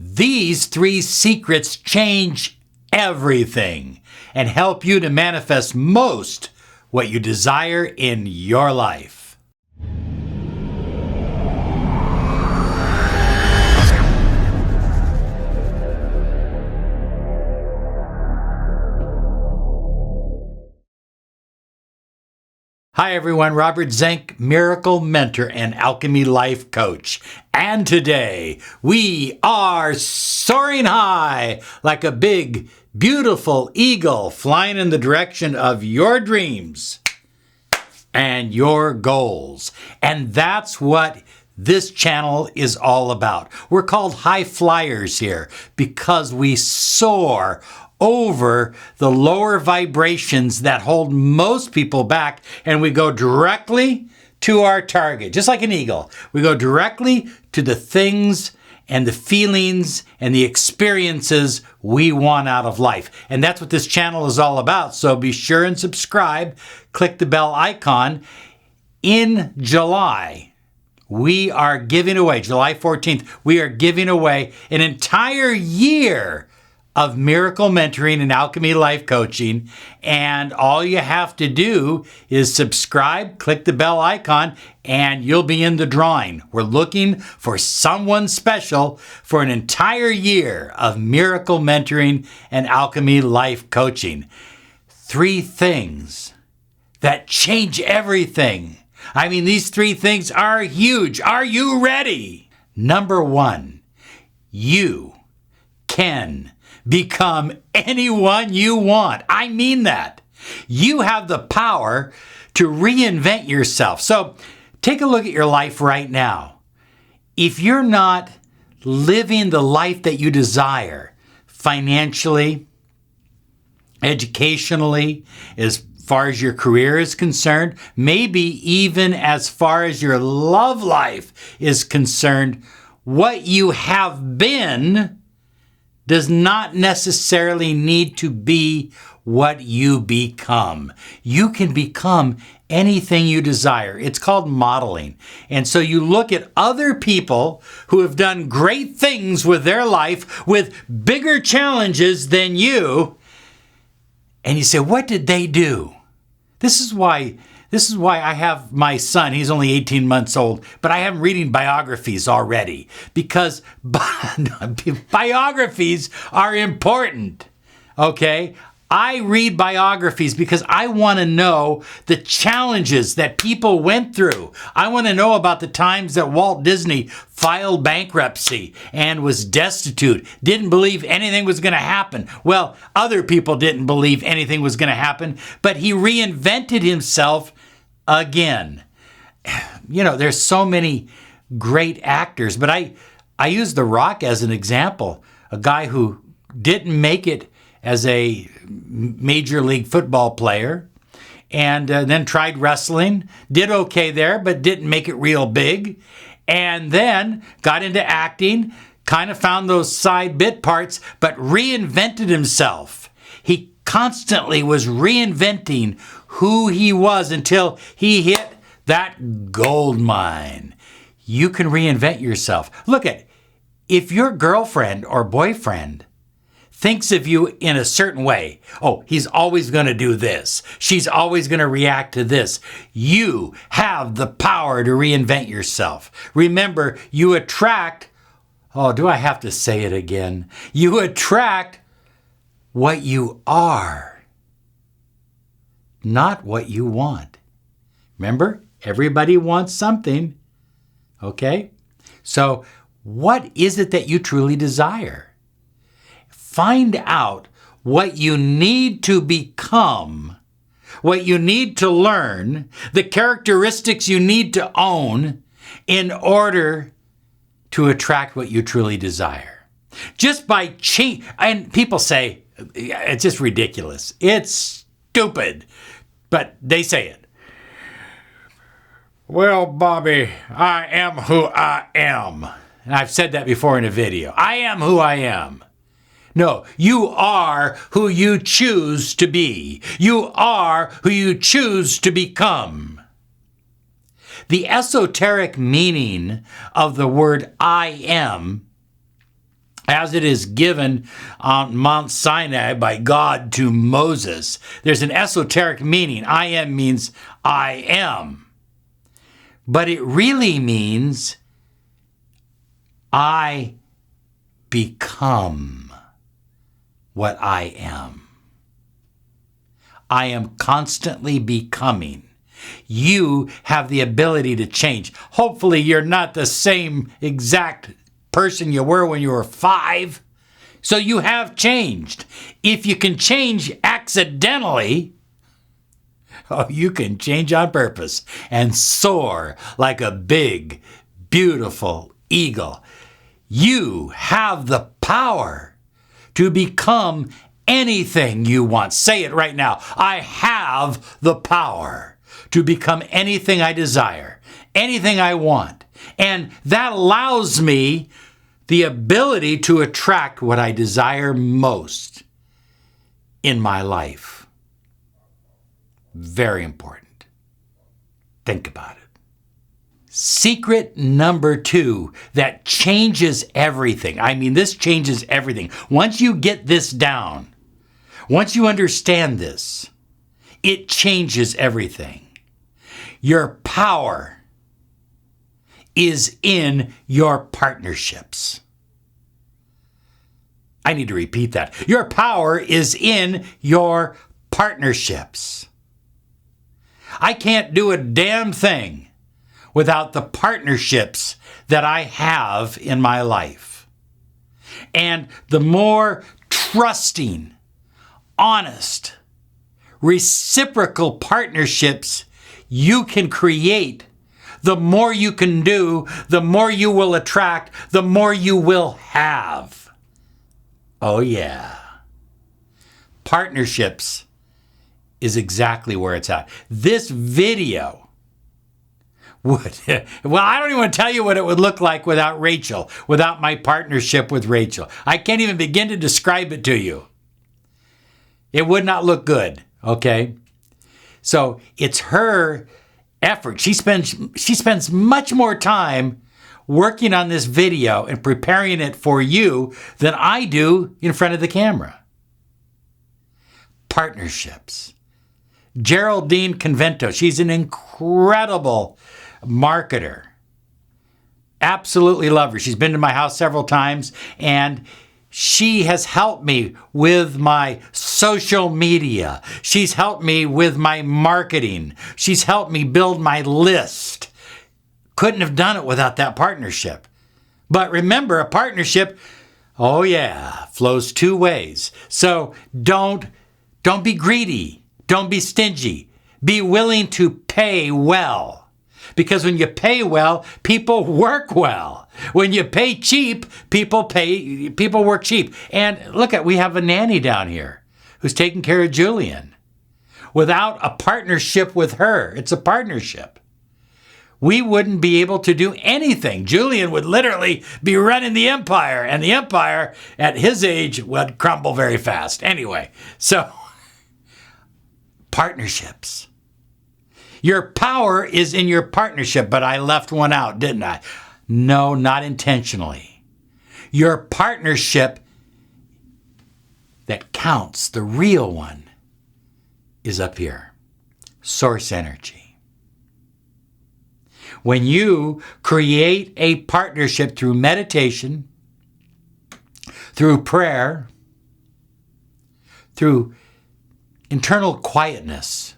These 3 secrets change everything and help you to manifest most what you desire in your life. Hi everyone, Robert Zink, Miracle Mentor and Alchemy Life Coach. And today we are soaring high like a big, beautiful eagle flying in the direction of your dreams and your goals. And that's what this channel is all about. We're called high flyers here because we soar over the lower vibrations that hold most people back, and we go directly to our target. Just like an eagle, we go directly to the things and the feelings and the experiences we want out of life. And that's what this channel is all about. So be sure and subscribe, click the bell icon. In July, we are giving away, July 14th, we are giving away an entire year of miracle mentoring and alchemy life coaching. And all you have to do is subscribe, click the bell icon, and you'll be in the drawing. We're looking for someone special for an entire year of miracle mentoring and alchemy life coaching. 3 things that change everything. I mean, these 3 things are huge. Are you ready? Number 1, you can become anyone you want. I mean that. You have the power to reinvent yourself. So take a look at your life right now. If you're not living the life that you desire, financially, educationally, as far as your career is concerned, maybe even as far as your love life is concerned, what you have been does not necessarily need to be what you become. You can become anything you desire. It's called modeling. And so you look at other people who have done great things with their life, with bigger challenges than you, and you say, what did they do? This is why I have my son. He's only 18 months old, but I am reading biographies already because biographies are important, okay? I read biographies because I want to know the challenges that people went through. I want to know about the times that Walt Disney filed bankruptcy and was destitute, didn't believe anything was going to happen. Well, other people didn't believe anything was going to happen, but he reinvented himself again. You know, there's so many great actors, but I use The Rock as an example, a guy who didn't make it as a major league football player and then tried wrestling, did okay there, but didn't make it real big, and then got into acting, kind of found those side bit parts, but reinvented himself. He constantly was reinventing who he was until he hit that gold mine. You can reinvent yourself. Look at, if your girlfriend or boyfriend thinks of you in a certain way, oh, he's always going to do this, she's always going to react to this, you have the power to reinvent yourself. Remember, you attract, oh, do I have to say it again? You attract what you are, not what you want. Remember, everybody wants something, okay? So what is it that you truly desire? Find out what you need to become, what you need to learn, the characteristics you need to own in order to attract what you truly desire. Just by and people say, it's just ridiculous. It's stupid, but they say it. Well, Bobby, I am who I am. And I've said that before in a video. I am who I am. No, you are who you choose to be. You are who you choose to become. The esoteric meaning of the word I am as it is given on Mount Sinai by God to Moses. There's an esoteric meaning. I am means I am. But it really means I become what I am. I am constantly becoming. You have the ability to change. Hopefully you're not the same exact person you were when you were 5. So you have changed. If you can change accidentally, you can change on purpose and soar like a big, beautiful eagle. You have the power to become anything you want. Say it right now. I have the power to become anything I desire, anything I want. And that allows me the ability to attract what I desire most in my life. Very important. Think about it. Secret number 2 that changes everything. I mean, this changes everything. Once you get this down, once you understand this, it changes everything. Your power is in your partnerships. I need to repeat that. Your power is in your partnerships. I can't do a damn thing without the partnerships that I have in my life. And the more trusting, honest, reciprocal partnerships you can create, the more you can do, the more you will attract, the more you will have. Oh yeah. Partnerships is exactly where it's at. This video would, well, I don't even want to tell you what it would look like without Rachel, without my partnership with Rachel. I can't even begin to describe it to you. It would not look good, okay? So it's her effort. She spends much more time working on this video and preparing it for you than I do in front of the camera. Partnerships. Geraldine Convento, she's an incredible marketer. Absolutely love her. She's been to my house several times, and she has helped me with my social media. She's helped me with my marketing. She's helped me build my list. Couldn't have done it without that partnership. But remember, a partnership, oh yeah, flows 2 ways. So don't be greedy. Don't be stingy. Be willing to pay well. Because when you pay well, people work well. When you pay cheap, people work cheap. And look we have a nanny down here who's taking care of Julian. Without a partnership with her, it's a partnership, we wouldn't be able to do anything. Julian would literally be running the empire, and the empire at his age would crumble very fast. Anyway, so partnerships. Your power is in your partnership, but I left one out, didn't I? No, not intentionally. Your partnership that counts, the real one, is up here. Source energy. When you create a partnership through meditation, through prayer, through internal quietness,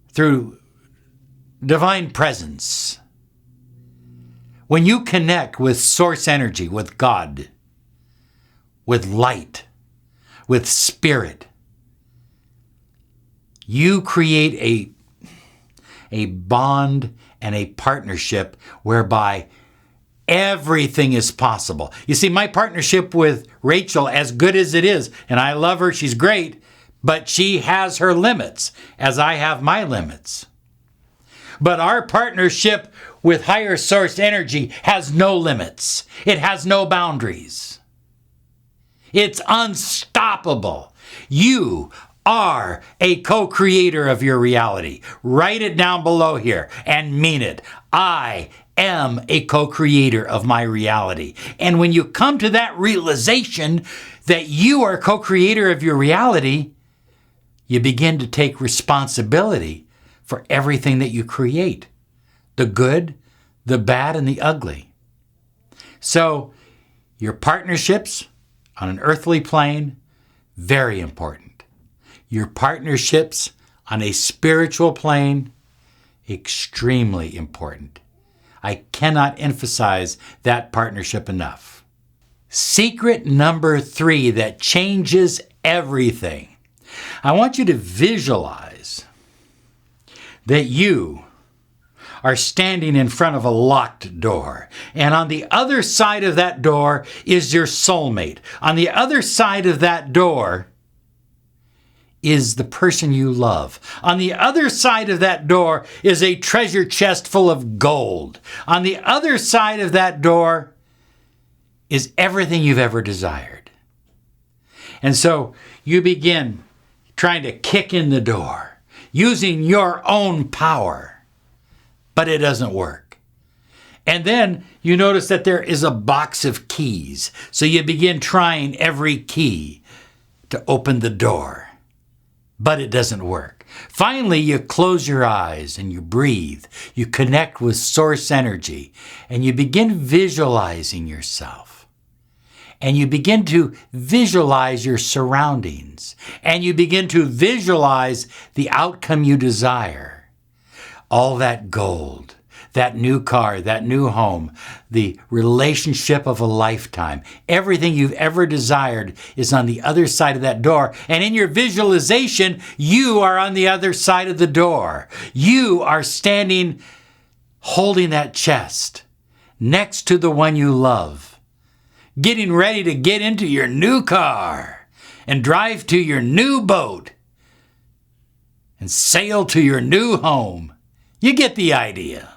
through divine presence, when you connect with source energy, with God, with light, with spirit, you create a bond and a partnership whereby everything is possible. You see, my partnership with Rachel, as good as it is, and I love her, she's great, but she has her limits, as I have my limits. But our partnership with higher source energy has no limits. It has no boundaries. It's unstoppable. You are a co-creator of your reality. Write it down below here and mean it. I am a co-creator of my reality. And when you come to that realization that you are co-creator of your reality, you begin to take responsibility for everything that you create, the good, the bad, and the ugly. So your partnerships on an earthly plane, very important. Your partnerships on a spiritual plane, extremely important. I cannot emphasize that partnership enough. Secret number 3 that changes everything. I want you to visualize that you are standing in front of a locked door. And on the other side of that door is your soulmate. On the other side of that door is the person you love. On the other side of that door is a treasure chest full of gold. On the other side of that door is everything you've ever desired. And so you begin trying to kick in the door, using your own power, but it doesn't work. And then you notice that there is a box of keys. So you begin trying every key to open the door, but it doesn't work. Finally, you close your eyes and you breathe. You connect with source energy and you begin visualizing yourself. And you begin to visualize your surroundings. And you begin to visualize the outcome you desire. All that gold, that new car, that new home, the relationship of a lifetime, everything you've ever desired is on the other side of that door. And in your visualization, you are on the other side of the door. You are standing holding that chest next to the one you love, getting ready to get into your new car and drive to your new boat and sail to your new home. You get the idea.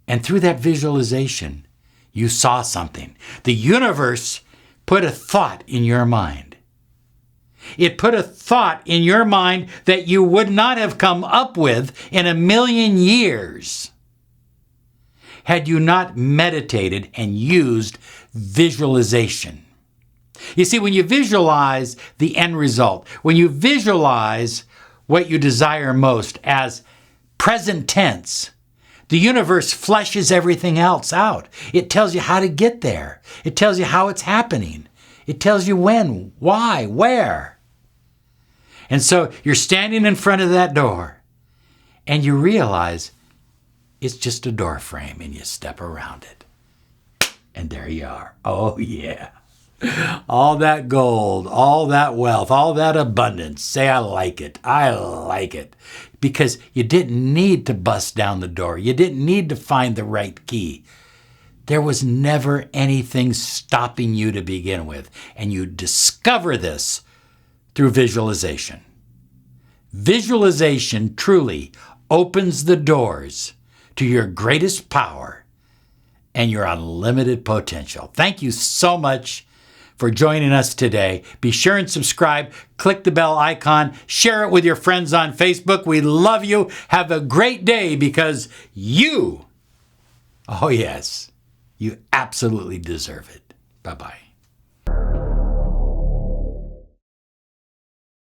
And through that visualization, you saw something. The universe put a thought in your mind. It put a thought in your mind that you would not have come up with in a million years had you not meditated and used visualization. You see, when you visualize the end result, when you visualize what you desire most as present tense, the universe fleshes everything else out. It tells you how to get there. It tells you how it's happening. It tells you when, why, where. And so you're standing in front of that door and you realize it's just a door frame and you step around it. And there you are. Oh yeah. All that gold, all that wealth, all that abundance. Say, I like it. I like it. Because you didn't need to bust down the door. You didn't need to find the right key. There was never anything stopping you to begin with. And you discover this through visualization. Visualization truly opens the doors to your greatest power and your unlimited potential. Thank you so much for joining us today. Be sure and subscribe, click the bell icon, share it with your friends on Facebook. We love you. Have a great day because you, oh yes, you absolutely deserve it. Bye-bye.